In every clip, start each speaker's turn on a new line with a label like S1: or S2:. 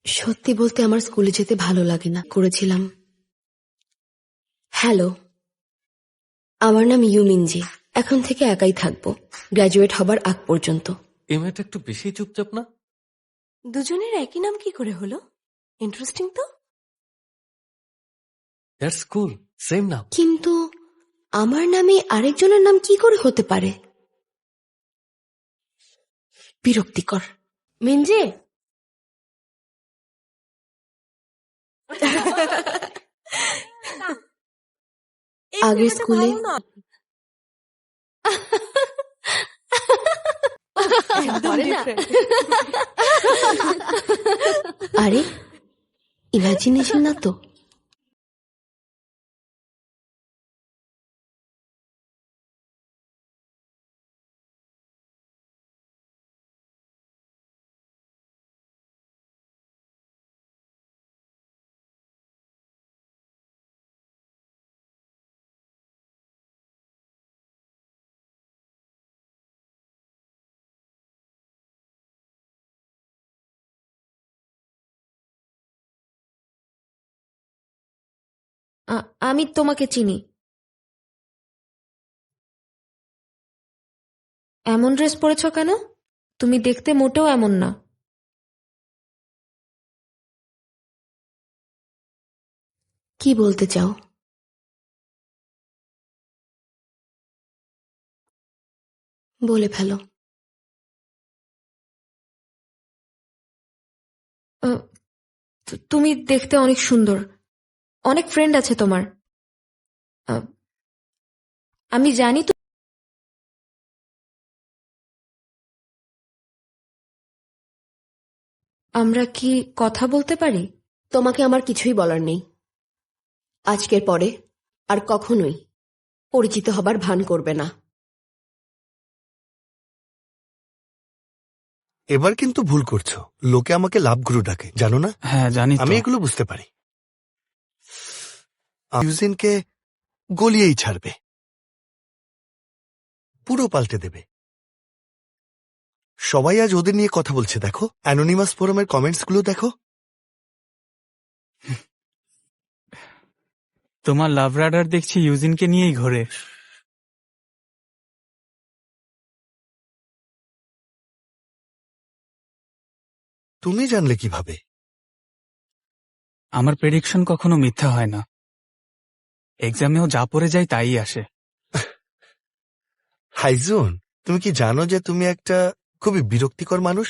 S1: সত্যি বলতে আমার স্কুলে যেতে ভালো লাগে না। করেছিলাম। হ্যালো, আমার নাম ইউমিনজি। এখন থেকে একাই থাকবো, গ্র্যাজুয়েট হবার আগ পর্যন্ত।
S2: এই মেয়েটা একটু বেশি চুপচাপ না?
S3: দুজনের একই নাম কি করে হলো? ইন্টারেস্টিং তো।
S2: দ্যাটস কুল, সেম নাম।
S1: কিন্তু আমার নামে আরেকজনের নাম কি করে হতে পারে? বিরক্তিকর।
S3: মিনজে,
S1: আগের স্কুলে আরে ইমাজিনেশন না তো?
S4: আমি তোমাকে চিনি। এমন ড্রেস পরেছ কেন? তুমি দেখতে মোটেও এমন না।
S1: কি বলতে চাও? বলে ফেলো।
S4: তুমি দেখতে অনেক সুন্দর। অনেক ফ্রেন্ড আছে তোমার। আমি জানি তো। আমরা কি কথা বলতে পারি?
S1: তোমাকে আমার কিছুই বলার নেই। আজকের পরে আর কখনোই পরিচিত হবার ভান করবে না।
S5: এবার কিন্তু ভুল করছো। লোকে আমাকে লাভগুরু ডাকে, জানো না?
S6: হ্যাঁ জানি।
S5: আমি এগুলো বুঝতে পারি। ইউজিনকে গলিয়েই ছাড়বে, পুরো পাল্টে দেবে। সবাই আজ ওদের নিয়ে কথা বলছে, দেখো অ্যানোনিমাস ফোরামের কমেন্টসগুলো দেখো।
S6: তোমার লাভ রাডার দেখছি ইউজিনকে নিয়েই ঘোরে।
S5: তুমি জানলে কিভাবে?
S6: আমার প্রেডিকশন কখনো মিথ্যা হয় না। এক্সামেও যা পড়ে যায় তাই আসে।
S5: হাইজুন, তুমি কি জানো যে তুমি একটা খুবই বিরক্তিকর মানুষ?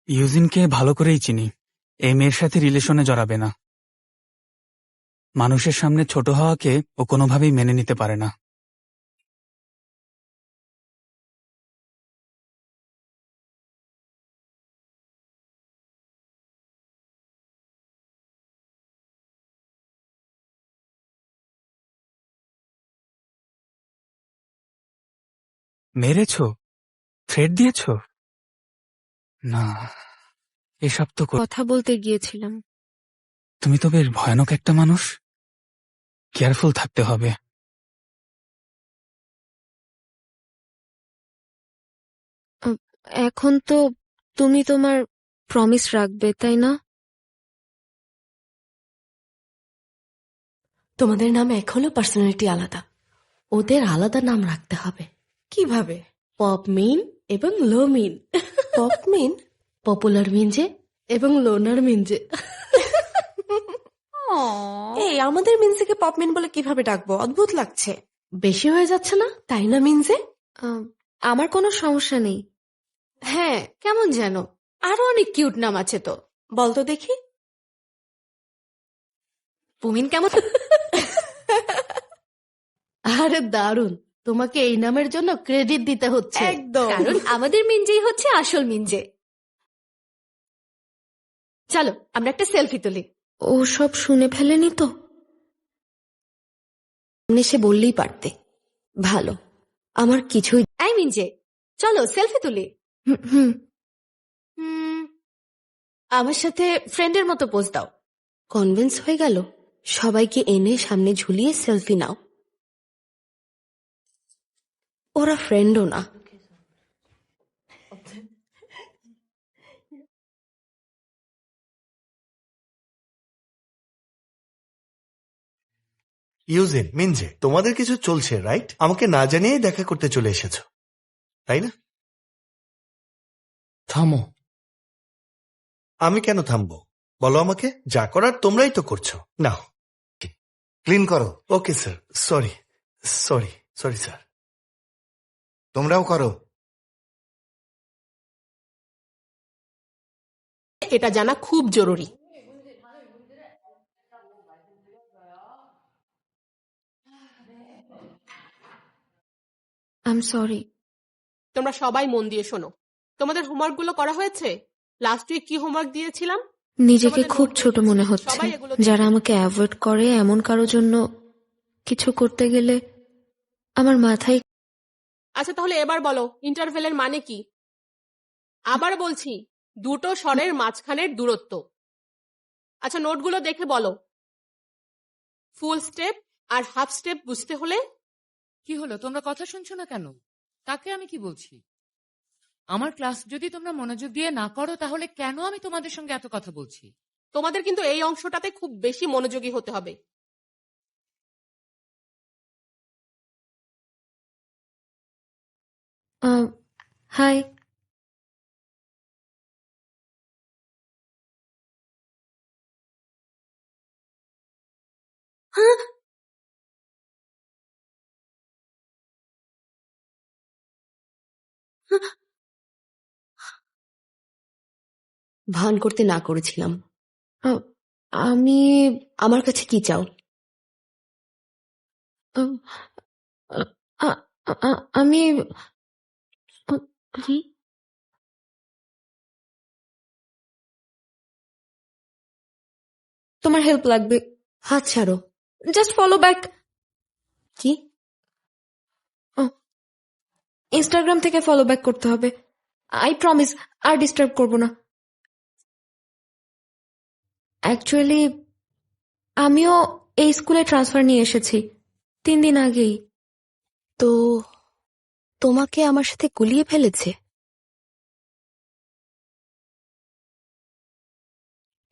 S6: ইউজিনকে ভালো করেই চিনি। এই মেয়ের সাথে রিলেশনে জড়াবে না। মানুষের সামনে ছোট হওয়াকে ও কোনোভাবেই মেনে নিতে পারে না। মেরেছ? থ্রেট দিয়েছ? না, এসব তো
S4: কথা বলতে গিয়েছিলাম।
S6: তুমি তো বেশ ভয়ানক একটা মানুষ। কেয়ারফুল থাকতে হবে।
S4: এখন তো তুমি তোমার প্রমিস রাখবে, তাই না?
S3: তোমাদের নাম এখনো পার্সোনালিটি আলাদা।
S1: ওদের আলাদা নাম রাখতে হবে।
S3: কিভাবে?
S1: পপ মিন
S3: এবং লো মিন।
S1: পপ মিন, পপুলার মিন যে,
S3: এবং লোনার মিনজে। এই আমাদের মিনজেকে পপ মিন বলে কিভাবে ডাকবো? অদ্ভুত লাগছে।
S1: বেশি হয়ে যাচ্ছে না?
S3: তাই না মিনজে?
S4: আমার কোনো সমস্যা নেই।
S3: হ্যাঁ, কেমন যেন আরো অনেক কিউট নাম আছে তো। বলতো দেখি।
S4: পুমিন কেমন?
S1: আরে দারুণ, তোমাকে এই নামের জন্য ক্রেডিট দিতে হচ্ছে।
S3: একদম।
S4: কারণ আমাদের মিনজেই হচ্ছে আসল মিনজে।
S3: চলো আমরা একটা সেলফি তুলি।
S4: ও সব শুনে ফেলেনি তো?
S1: সামনে সে বললেই পারতে। ভালো, আমার কিছুই।
S3: এই মিনজে, চলো সেলফি তুলি।
S4: হুম।
S3: আমার সাথে ফ্রেন্ডের মতো পোজ দাও।
S1: কনভিন্স হয়ে গেল? সবাইকে এনে সামনে ঝুলিয়ে সেলফি নাও। ওরা ফ্রেন্ডও না।
S5: ইউজিন, মিনজে, তোমাদের কিছু চলছে রাইট? আমাকে না জানিয়েই দেখা করতে চলে এসেছো, তাই না?
S2: থামো।
S5: আমি কেন থামবো বলো আমাকে? যা করার তোমরাই তো করছো। নাও
S7: ক্লিন করো।
S5: Okay sir, sorry sorry sorry sir.
S7: তোমরাও করো।
S8: এটা জানা খুব জরুরি।
S4: I am sorry.
S8: তোমরা সবাই মন দিয়ে শোনো। তোমাদের হোমওয়ার্ক গুলো করা হয়েছে? লাস্ট উইক কি হোমওয়ার্ক দিয়েছিলাম?
S4: নিজেকে
S8: তোমাদের
S4: খুব
S8: নোট
S4: ছোট
S8: দেখেছি।
S4: মনে হচ্ছে।
S8: সবাই এগুলো
S4: যারা
S8: দেখেছে।
S4: আমাকে অ্যাভয়েড করে এমন কারোর জন্য কিছু করতে গেলে আমার মাথায়
S8: আচ্ছা তাহলে এবার বলো ইন্টারভেলের মানে কি? আবার বলছি, দুটো স্বরের মাঝখানের দূরত্ব। আচ্ছা নোটগুলো দেখে বলো। ফুল স্টেপ আর হাফ স্টেপ বুঝতে হলে
S9: কি হলো, তোমরা কথা শুনছো না কেন? তাকে আমি কি বলছি? আমার ক্লাস যদি তোমরা মনোযোগ দিয়ে না করো তাহলে কেন আমি তোমাদের সঙ্গে এত কথা বলছি?
S8: তোমাদের কিন্তু এই অংশটাতে খুব বেশি মনোযোগী হতে হবে।
S4: হাই।
S1: ভান করতে না করেছিলাম।
S4: আমি
S1: আমার কাছে কি চাও?
S4: আহ, আ- আমি কি? তোমার হেল্প লাগবে।
S1: হাত ছাড়ো।
S4: Just follow back.
S1: কি?
S4: ইনস্টাগ্রাম থেকে ফলো ব্যাক করতে হবে। আই প্রমিস আর ডিস্টার্ব করব না। অ্যাকচুয়ালি আমিও এই স্কুলে ট্রান্সফার নিয়ে এসেছি 3 দিন আগেই।
S1: তো তোমাকে আমার সাথে গুলিয়ে ফেলেছে?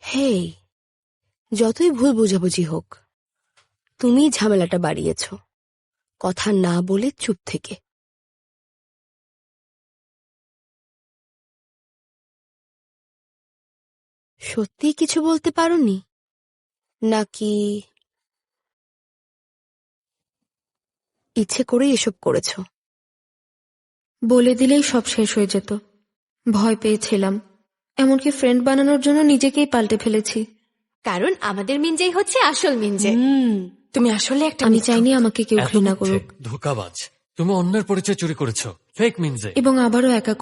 S1: হেই, যতই ভুল বোঝাবুঝি হোক, তুমি ঝামেলাটা বাড়িয়েছ কথা না বলে চুপ থেকে। সত্যি কিছু বলতে পারোনি নাকি ইচ্ছে করেই এসব করেছো?
S4: বলে দিলেই সব শেষ হয়ে যেত। ভয় পেয়েছিলাম, এমনকি ফ্রেন্ড বানানোর জন্য নিজেকেই পাল্টে ফেলেছি।
S3: কারণ আমাদের মিনজেই হচ্ছে আসল মিনজে।
S1: তুমি আসলে একটা
S4: আমি
S1: মিথ্যা।
S4: চাইনি আমাকে কেউ
S2: এত
S4: ঘৃণা
S2: মিথ্যে,
S4: করুক
S2: ধোঁকাবাজ। তুমি অন্যের পরিচয় চুরি করেছো, ফেক মিনজে।
S4: এবং আবারও একা